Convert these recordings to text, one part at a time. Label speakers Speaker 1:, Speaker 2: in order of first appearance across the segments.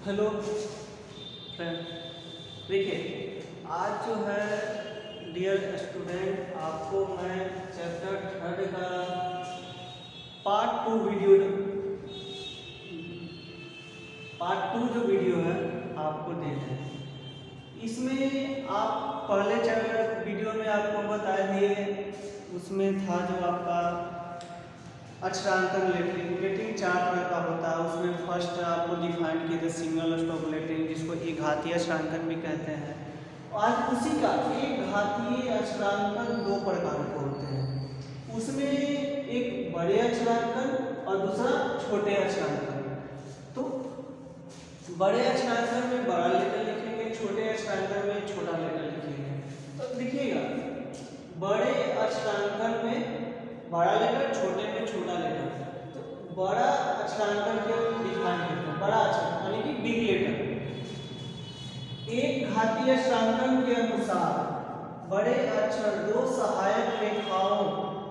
Speaker 1: Hello friend, देखिए आज जो है डियर स्टूडेंट, आपको मैं चैप्टर 3 का पार्ट टू जो वीडियो है आपको दे रहे हैं। इसमें आप पहले चैप्टर वीडियो में आपको बता दिए, उसमें था जो आपका अक्षरांकन लेटरिंग 4 तरह का होता है। उसमें फर्स्ट आपको डिफाइन किए थे सिंगल स्टॉप लेटरिंग, जिसको एक घातीय अक्षरांकन भी कहते हैं। आज उसी का एक घातीय अक्षरांकन 2 प्रकार के होते हैं। उसमें एक बड़े अक्षरांकन और दूसरा छोटे अक्षरांकन। तो बड़े अक्षरांकन में बड़ा लेटर लिखेंगे, छोटे अक्षरांकन में छोटा लेटर लिखेंगे। तो देखिएगा, बड़े अक्षरांकन में बड़ा लेटर, छोटे में छोटा लेटर। तो बड़ा अक्षरांकन के डिफाइन करते हैं, बड़ा अक्षर यानी कि बिग लेटर। एक घातीय अक्षरांकन के अनुसार बड़े अक्षर 2 सहायक रेखाओं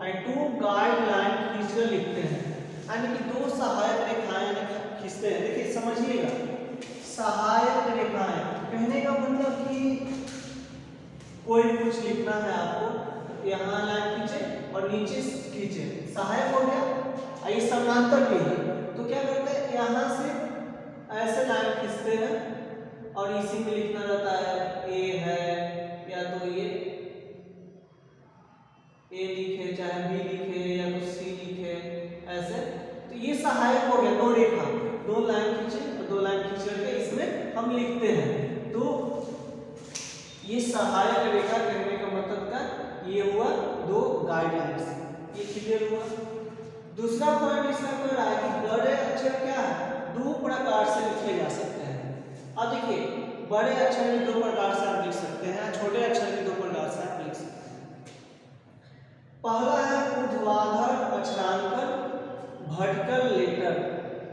Speaker 1: एंड 2 गाइडलाइन खींचकर लिखते हैं, यानी कि 2 सहायक रेखाएं खींचते हैं। देखिए समझिएगा, सहायक रेखाएं कहने का मतलब कि कोई कुछ लिखना है आपको, यहाँ लाइन खींचे और नीचे खींचे, सहायक हो गया। ये समांतर भी है, तो क्या करते हैं, यहाँ से ऐसे लाइन खींचते हैं और इसी में लिखना रहता है ए है, या तो ये ए लिखे, चाहे बी लिखे, या तो सी लिखे, ऐसे। तो ये सहायक हो गया, 2 रेखा, 2 लाइन खींचे और 2 लाइन खींच करके इसमें हम लिखते हैं। तो ये सहायक रेखा कहने का मतलब का ये हुआ 2 गाइडलाइंस। ये क्लियर हुआ। दूसरा पॉइंट इसका कोई रहा है कि बड़े अक्षर क्या है, 2 प्रकार से लिखे जा सकते हैं। अब देखिए, बड़े अक्षर भी 2 प्रकार से आप लिख सकते हैं, छोटे अक्षर भी 2 प्रकार से आप लिख सकते हैं। पहला है ऊर्ध्वाधर अक्षरांकन, वर्टिकल लेटर,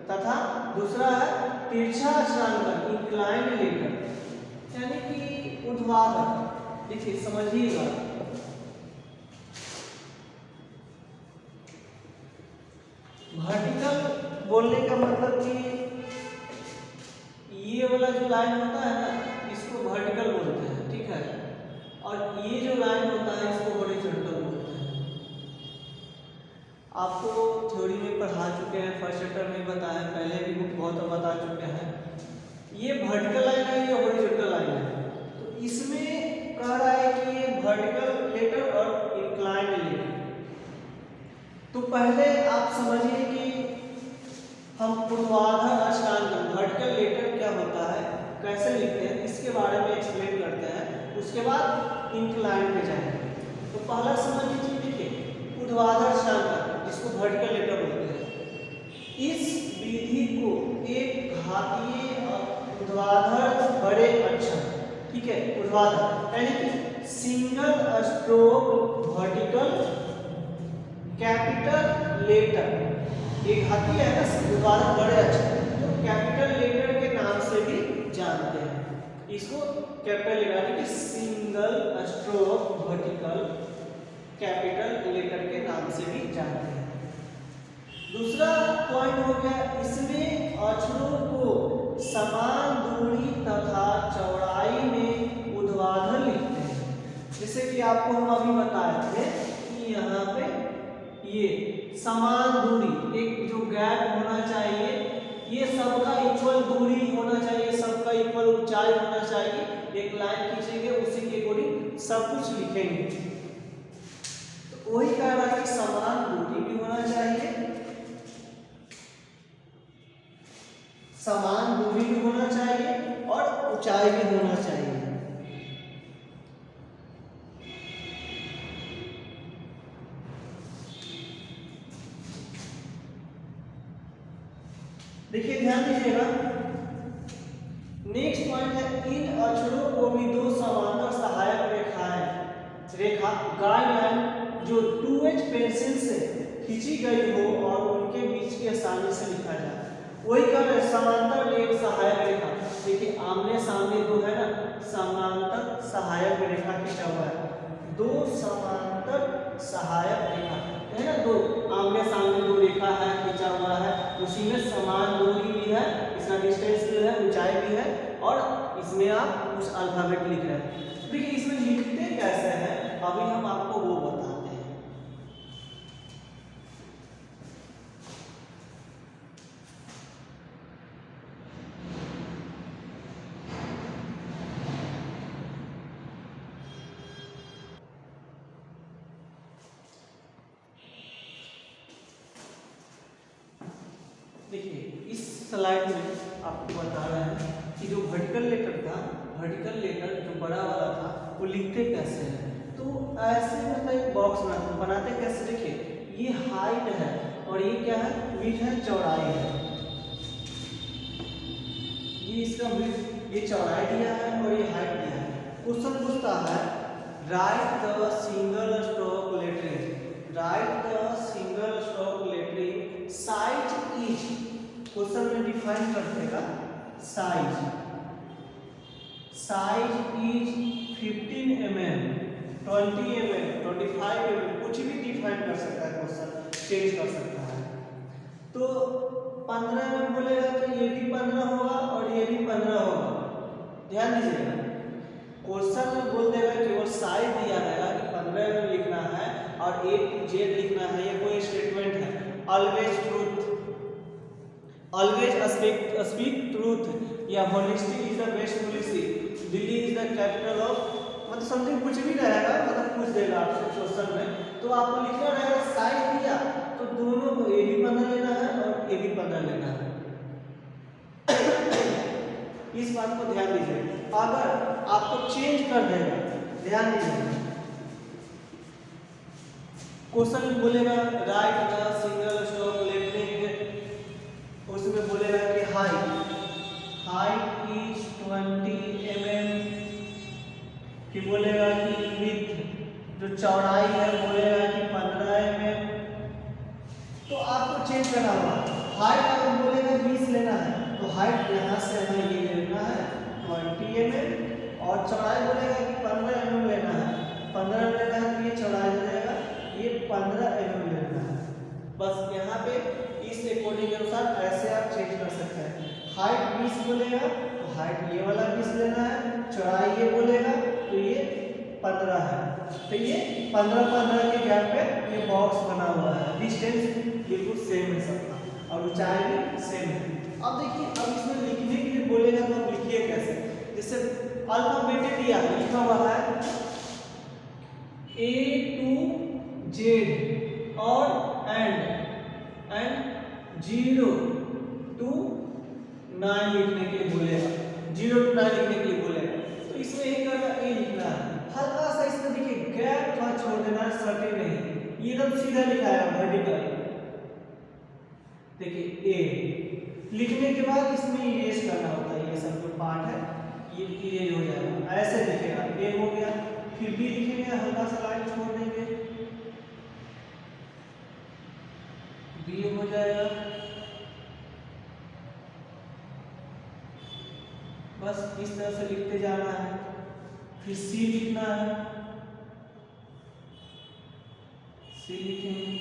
Speaker 1: तथा दूसरा है तिरछा अक्षरांकन, इंक्लाइंड लेटर। यानी कि ऊर्ध्वाधर, देखिए समझिएगा, वर्टिकल बोलने का मतलब कि ये वाला जो लाइन होता है ना, इसको वर्टिकल बोलते हैं, ठीक है। और ये जो लाइन होता है इसको हॉरिजॉन्टल बोलते हैं। आपको थ्योरी में पढ़ा चुके हैं, फर्स्ट चैप्टर में बताया, पहले भी बुक बहुत बता चुके हैं। ये वर्टिकल लाइन है, ये हॉरिजॉन्टल लाइन है। तो इसमें कह रहा है कि ये वर्टिकल लेटर और इंक्लाइंड लेटर। तो पहले आप समझिए कि हम ऊर्ध्वाधर अक्षरांकन, वर्टिकल लेटर क्या होता है, कैसे लिखते हैं, इसके बारे में एक्सप्लेन करते हैं। उसके बाद इंक्लाइंड में जाएंगे। तो पहला समझ लीजिए, देखिए ऊर्ध्वाधर अक्षरांकन, जिसको वर्टिकल लेटर बोलते हैं, इस विधि को एक घातीय ऊर्ध्वाधर बड़े अक्षर, ठीक है, ऊर्ध्वाधर यानी कि single stroke vertical capital letter, एक घातीय है ना ऊर्ध्वाधर बड़े अक्षर, तो कैपिटल लेटर के नाम से भी जानते हैं। इसको कैपिटल लेटर यानी कि single stroke vertical capital letter के नाम से भी जानते हैं। दूसरा पॉइंट हो गया, इसमें अक्षरों को समान दूरी तथा चौड़ाई में ऊर्ध्वाधर लिखते हैं। जैसे कि आपको हम अभी बताए थे कि यहाँ पे ये समान दूरी, एक जो गैप होना चाहिए, ये सबका इक्वल दूरी होना चाहिए, सबका इक्वल ऊंचाई होना चाहिए। एक लाइन खींचेंगे, उसी के अकॉर्डिंग सब कुछ लिखेंगे। तो वही कह रहा है कि समान दूरी भी होना चाहिए, समान दूरी भी होना चाहिए और ऊंचाई भी होना चाहिए। देखिए ध्यान दीजिएगा, नेक्स्ट पॉइंट है, इन अक्षरों को भी 2 समांतर सहायक रेखा गाइडलाइन जो 2H पेंसिल से खींची गई हो और उनके बीच की आसानी से लिखा जाए। वही कर समांतर एक सहायक रेखा, देखिए आमने सामने 2 है ना, समांतर सहायक रेखा खींचा हुआ है, 2 समांतर सहायक रेखा है ना, 2 आमने सामने 2 रेखा है खींचा हुआ है, उसी में समान दूरी भी है, इसका डिस्टेंस भी है, ऊंचाई इसमें आप उस अल्फाबेट लिख रहे हैं। देखिए इसमें लिखते कैसे हैं अभी हम आपको वो बताते हैं। देखिए इस स्लाइड में आपको बता रहे हैं कि जो वर्टिकल लेटर था, वर्टिकल लेटर जो बड़ा वाला था वो लिखते कैसे हैं। तो ऐसे मतलब एक बॉक्स बनाते कैसे, देखिए ये हाइट है और ये क्या है, विड्थ है, चौड़ाई है। ये इसका विड्थ, ये चौड़ाई दिया है और ये हाइट दिया है। क्वेश्चन पूछता है right the single stroke lettering, right the single stroke lettering size is, question में डिफाइन कर देगा size, size is 15 mm, 20 mm, 25 mm, कुछ भी डिफाइन कर सकता है, क्वेश्चन चेंज कर सकता है। तो 15 mm बोलेगा तो ये भी 15 होगा और ये भी 15 होगा। ध्यान दीजिएगा, क्वेश्चन में बोल देगा केवल साइज दिया रहेगा कि 15 mm लिखना है और A to Z लिखना है, ये कोई स्टेटमेंट है। Always truth, always speak truth, या honesty is the best policy, Delhi is the capital of, मतलब समथिंग कुछ भी रहेगा, मतलब पूछ देगा आपसे क्वेश्चन में। तो आपको लिखना रहेगा साइज दिया तो दोनों को ए भी 15 लेना है और ए भी 15 लेना है। इस बात को ध्यान दीजिए। अगर आपको चेंज कर देगा, ध्यान दीजिए, क्वेश्चन में बोलेगा right the single stroke lettering, उसमें बोलेगा कि हाइट, हाइट इज 20 mm, कि बोलेगा कि विड्थ, जो चौड़ाई है बोलेगा कि 15 mm। तो आपको चेंज करना होगा। हाइट अगर बोलेगा 20 लेना है तो हाइट यहाँ से हमें ये लेना है 20 mm, और चौड़ाई बोलेगा कि 15 mm लेना है, 15 mm लेना है तो ये चौड़ाई हो जाएगा, ये 15 mm लेना है। बस यहाँ पे इस अकॉर्डिंग के अनुसार ऐसे आप चेंज कर सकते हैं। हाइट 20 बोलेगा तो हाइट ये वाला 20 लेना है, चौड़ाई ये बोलेगा तो ये 15 है, तो ये 15-15 के गैप पे ये बॉक्स बना हुआ है। डिस्टेंस बिल्कुल सेम है सबका और ऊंचाई भी सेम है। अब देखिए, अब इसमें लिखने के लिए बोलेगा तो आप लिखिए कैसे, जैसे अल्फाबेट दिया लिखा हुआ है A to Z और एंड 0 to 9 लिखने के लिए बोलेगा, 0 to 9 लिखने के लिए बोलेगा। तो इसमें एक करना ए लिखना है, हल्का सा इसमें देखिए गैप थोड़ा छोड़ देना है, सर्टेन नहीं, ये एकदम सीधा लिखा है वर्टिकल। देखिए ए लिखने के बाद इसमें इरेज करना होता है, ये सब जो पार्ट है ये इरेज हो जाएगा, ऐसे लिखेगा। ए हो गया, फिर बी लिखेंगे, हल्का सा लाइन छोड़ देंगे, बी हो जाएगा। बस इस तरह से लिखते जाना है। फिर सी लिखना है, सी लिखेंगे,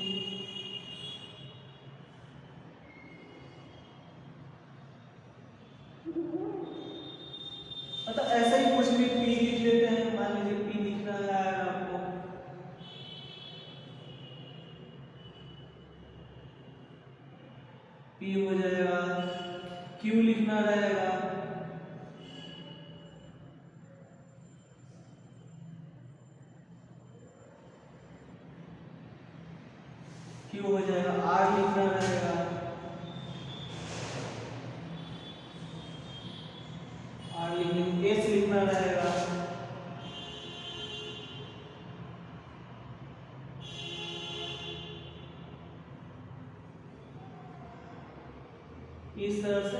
Speaker 1: मतलब ऐसा ही कुछ भी पी लिख लेते हैं, मान लीजिए पी लिखना है आपको, पी हो जाएगा। क्यू लिखना रहेगा, क्यू हो जाएगा। आर लिखना रहेगा, आर लिखेंगे। एस लिखना रहेगा, इस तरह से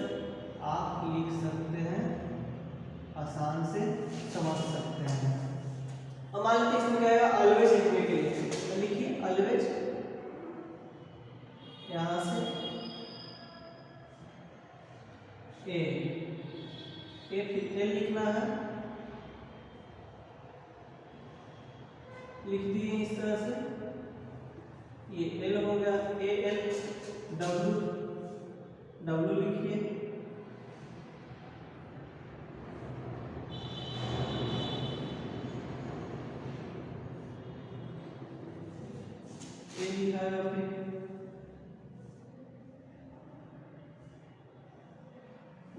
Speaker 1: आप लिख सकते हैं, आसान से समझ सकते हैं। अब मान लीजिए इसमें क्या है, ऑलवेज लिखने के लिए तो लिखिए ऑलवेज, यहां से ए फिर एल लिखना है, लिख दिए इस तरह से, ये एल हो गया। ए एल, डब्ल्यू लिखिए,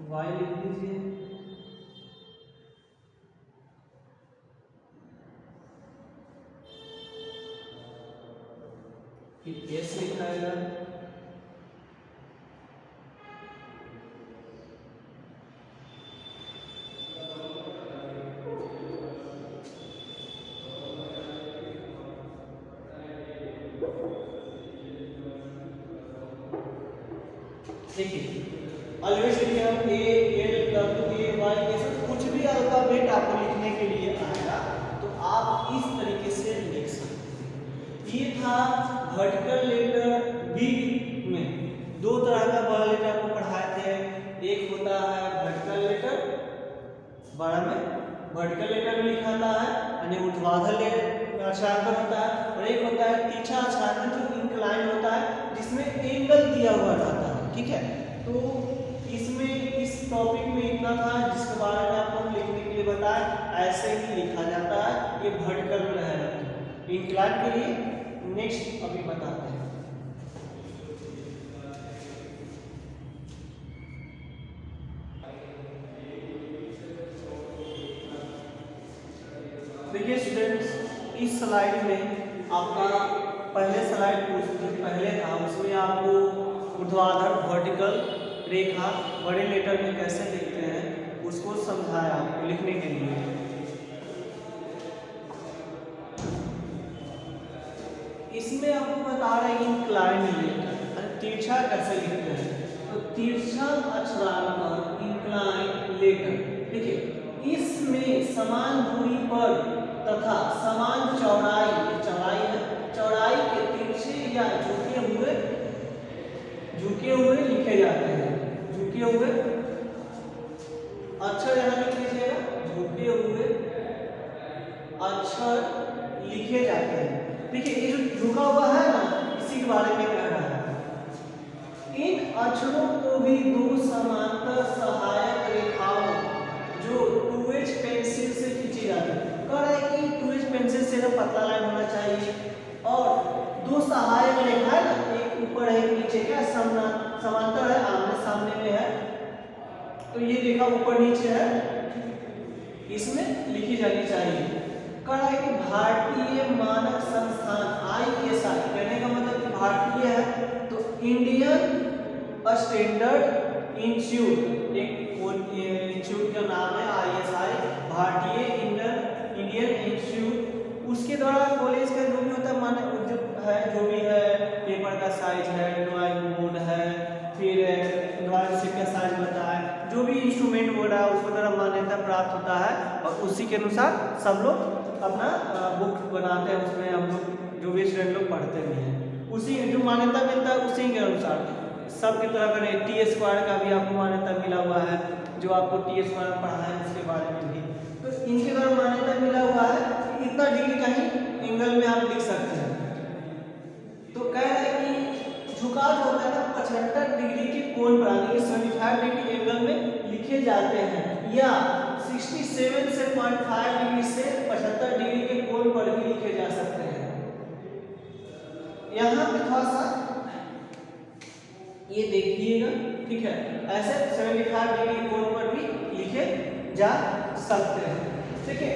Speaker 1: वाई लिख दीजिए, फिर एस लिखाएगा, देखिए ऑलवेज लिखे हम A L W A Y, ये सब कुछ भी अल्फाबेट आपको लिखने के लिए आएगा तो आप इस तरीके से लिख सकते हैं। ये था वर्टिकल लेटर बी में दो तरह का बड़ा लेटर आपको पढ़ाए थे, एक होता है वर्टिकल लेटर, बड़ा में वर्टिकल लेटर में लिखाता है यानी ऊर्ध्वाधर अक्षरांकन होता है, और एक होता है तिरछा अक्षरांकन जो इंक्लाइन होता है जिसमें एंगल दिया हुआ रहता है। ठीक है, तो इसमें इस टॉपिक में इतना था जिसके बारे में आपको हम लिखने के लिए बताया, ऐसे ही लिखा जाता है, ये वर्टिकल में रहेगा। इंक्लाइन के लिए नेक्स्ट अभी बताते हैं। देखिए स्टूडेंट्स, इस स्लाइड में आपका पहले स्लाइड जो पहले था उसमें आपको ऊर्ध्वाधर वर्टिकल रेखा बड़े लेटर में कैसे लिखते हैं उसको समझाया आपको लिखने के लिए। इसमें आपको बता रहे हैं इंक्लाइन लेटर तिरछा कैसे लिखते हैं, तो तिरछा अक्षरांकन इंक्लाइन लेटर, देखिए इसमें समान दूरी पर तथा समान चौड़ाई चौड़ाई के तिरछे या झुके हुए लिखे जाते हैं। झुके हुए अक्षर यहाँ लिख लीजिएगा, झुके हुए अक्षर लिखे जाते हैं। देखिए ये जो झुका हुआ है ना, इसी के बारे में कह रहा है। इन अक्षरों को भी दो समांतर सहायक रेखाओं जो 2H पेंसिल से खींची जाती है, कह रहा है कि 2H पेंसिल से ना पतला लाइन होना चाहिए और दो सहायक रेखा है ना, एक ऊपर है नीचे, क्या समांतर है, आमने सामने में है, तो ये रेखा ऊपर नीचे है, इसमें लिखी जानी चाहिए। कह रहा है कि भारतीय मानक संस्थान ISI, कहने का मतलब कि भारतीय है तो इंडियन स्टैंडर्ड इंस्टीट्यूट, एक इंस्टीट्यूट का नाम है ISI, भारतीय इंडियन इंस्टीट्यूट, उसके द्वारा कॉलेज का जो भी होता है माने जो भी है पेपर का साइज है, ड्राइंग बोर्ड है, फिर ड्राइंग शीट का साइज बताया है, जो भी इंस्ट्रूमेंट वगैरह उसको द्वारा मान्यता प्राप्त होता है और उसी के अनुसार सब लोग अपना बुक बनाते हैं, उसमें हम लोग जो भी स्टूडेंट लोग पढ़ते भी हैं, उसी जो मान्यता मिलता है उसी के अनुसार सब की तरह करें। T² का भी आपको मान्यता मिला हुआ है, जो आपको T² पढ़ा है उसके बारे में भी, तो इनके द्वारा मान्यता मिला हुआ है, इतना डिग्री का ही एंगल में आप लिख सकते हैं। तो कह रहे हैं कि झुकाव जो होता है ना 75 डिग्री के कोण पर यानी 75 डिग्री एंगल में लिखे जाते हैं, या 67 से 0.5 डिग्री से 75 डिग्री के कोण पर भी लिखे जा सकते हैं। यहाँ पे थोड़ा सा ये देखिएगा, ठीक है, ऐसे 75 डिग्री कोण पर भी लिखे जा सकते हैं। ठीक है,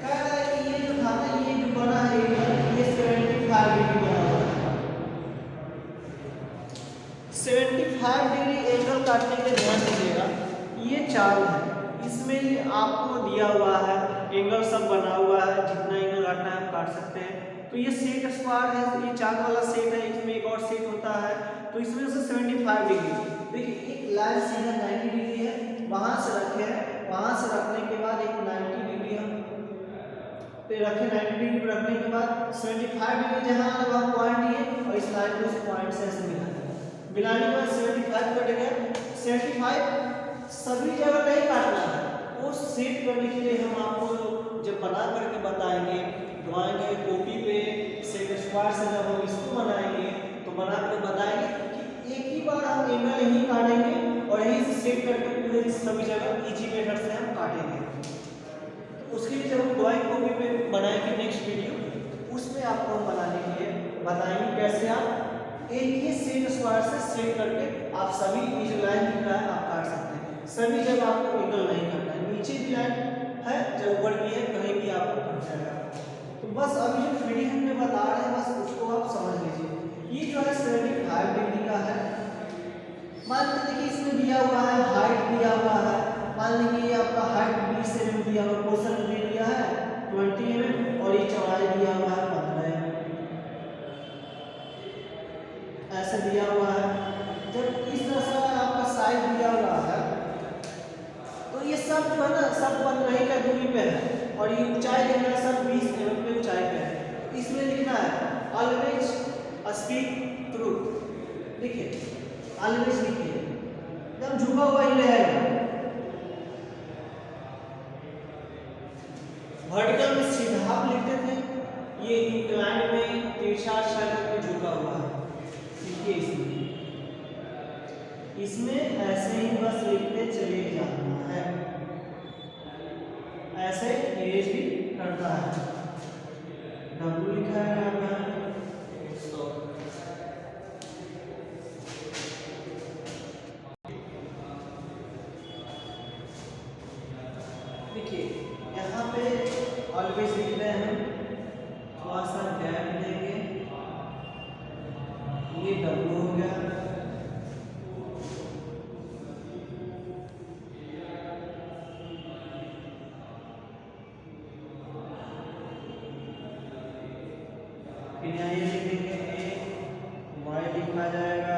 Speaker 1: कह रहा है कि ये जो था ना, ये जो बना है ये 75 डिग्री बना हुआ है। 75 डिग्री एंगल काटने के ध्यान दीजिएगा, ये चार्ट है, इसमें आपको दिया हुआ है एंगल सब बना हुआ है, जितना एंगल काटना है आप काट सकते हैं। तो ये सेट स्क्वायर है, ये चार्ट वाला सेट है, इसमें एक और सेट होता है, तो इसमें से 75 डिग्री, देखिए एक लाइन सीधा 90 डिग्री है, वहां से रखे हैं, वहां से रखने के बाद एक 90 डिग्री हम पे रखे, 90 डिग्री पे रखने के बाद 75 डिग्री जहां लगा पॉइंट ये, और इस लाइन को उस पॉइंट से ऐसे मिलाने के बाद 75 कट गया। 75 सभी जगह नहीं काटना है, वो सेट करने के लिए हम आपको जब बना करके बताएंगे, ड्राइंग कॉपी पे सेट स्क्वायर से जब हम इसको बनाएंगे तो बना कर बताएंगे कि एक ही बार हम एंगल यहीं काटेंगे और यहीं से सेट करके पूरे सभी जगह इजी मेथड से हम काटेंगे। तो उसके लिए जब हम ड्राइंग कॉपी पे बनाएंगे नेक्स्ट वीडियो, उसमें आपको हम बनाने के लिए बताएंगे कैसे आप एक ही सेट स्क्वायर से सेट करके आप सभी जो लाइन दिख रहा है आप काट सकते हैं। सभी जगह आपको इक्वल नहीं करना है, नीचे भी लाइन है जब ऊपर भी है कहीं भी आपको बन जाएगा। तो बस अभी जो 3D हमने बता रहे हैं बस उसको आप समझ लीजिए। ये जो है 75 डिग्री का है। मान लीजिए देखिए इसमें दिया हुआ है हाइट दिया हुआ है, मान लीजिए आपका हाइट 20 mm दिया हुआ, पोर्शन दे दिया है 20 mm और ये चौड़ाई दिया हुआ है 15 mm, ऐसे दिया हुआ है। जब इस तरह से आपका साइज दिया हुआ है तो ये सब जो है ना सब 15 का दूरी पे है और ये ऊंचाई देखना है सब 20 mm पे ऊंचाई पे है। इसमें लिखना है ऑलवेज स्पीक ट्रूथ। देखिए ऑलवेज लिखिए, एकदम झुका हुआ ही रहेगा। वर्टिकल में सीधा आप लिखते थे, ये इंक्लाइन में तिरछा सर्कल में झुका हुआ है। देखिए इसमें ऐसे ही बस लिखते चले जाना है, ऐसे इरेज भी करना है। डब्ल्यू लिखा है यहाँ पे, देखिए यहाँ पे ऑलवेज लिख रहे हैं, थोड़ा सा गैप देंगे, ये डब्ल्यू हो गया। फिर यहाँ ये लिख देंगे ए, वाई लिखा जाएगा,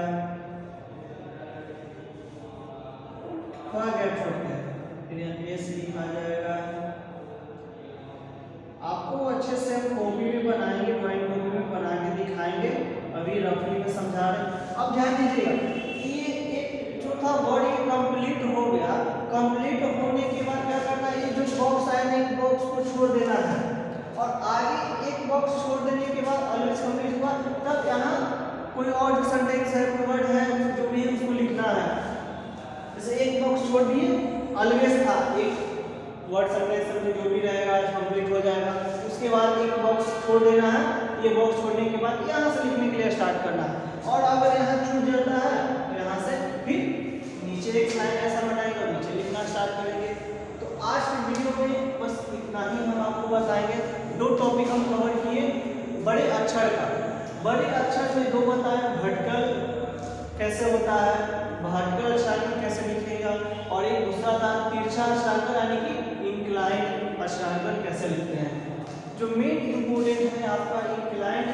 Speaker 1: थोड़ा गैप छोड़ते हैं। फिर यहाँ एस लिखा जाएगा। आपको अच्छे से हम कॉपी भी बनाएंगे, ड्राइंग कॉपी भी बना के दिखाएंगे, अभी रफली में समझा रहे हैं। अब ध्यान दीजिएगा, ये एक जो था बॉडी कंप्लीट हो गया, कंप्लीट होने के बाद क्या करना है, ये जो बॉक्स आया ना एक बॉक्स को छोड़ देना है और आगे एक बॉक्स छोड़ देने के बाद ऑलवेज कंप्लीट हुआ, तब यहाँ कोई और सेंटेंस है, कोई वर्ड है जो भी है उसको लिखना है। जैसे एक बॉक्स छोड़ दिए, ऑलवेज था, एक वर्ड सेंटेंस में जो भी रहेगा कंप्लीट हो जाएगा। उसके बाद एक बॉक्स छोड़ देना है, ये बॉक्स छोड़ने के बाद यहाँ से लिखने के लिए स्टार्ट करना है और अगर यहाँ छूट जाता है तो यहाँ से फिर नीचे एक लाइन ऐसा बनाएंगे और नीचे लिखना स्टार्ट करेंगे। तो आज की वीडियो में बस इतना ही हम आपको बताएंगे। 2 टॉपिक हम कवर किए, बड़े अक्षर का, बड़े अक्षर में 2 बताए, वर्टिकल कैसे होता है, वर्टिकल स्टार्टिंग कैसे लिखेगा और एक दूसरा था तिरछा स्टार्टर यानी कि इंक्लाइन स्टार्टर कैसे लिखते हैं। जो मेन इंपोर्टेंट है आपका इंक्लाइन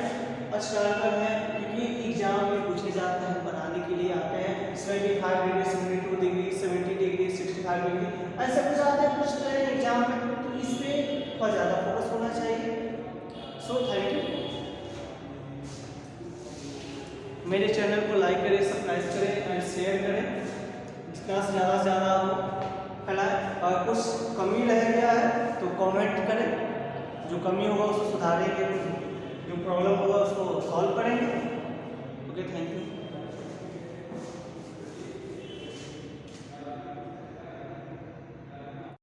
Speaker 1: स्टार्टर है क्योंकि एग्जाम में पूछे जाते हैं, बनाने के लिए आते हैं 75 डिग्री, 72 डिग्री, 70 डिग्री, 65 डिग्री ऐसे कुछ आते हैं कुछ एग्जाम में, तो इस पर बहुत ज़्यादा फोकस होना चाहिए। So thank you. मेरे चैनल को लाइक करें, सब्सक्राइब करें और शेयर करें, जितना से ज़्यादा हो फैलाएं। और कुछ कमी रह गया है तो कमेंट करें, जो कमी होगा उसको सुधारेंगे, जो प्रॉब्लम होगा उसको सॉल्व करेंगे। Okay, thank you.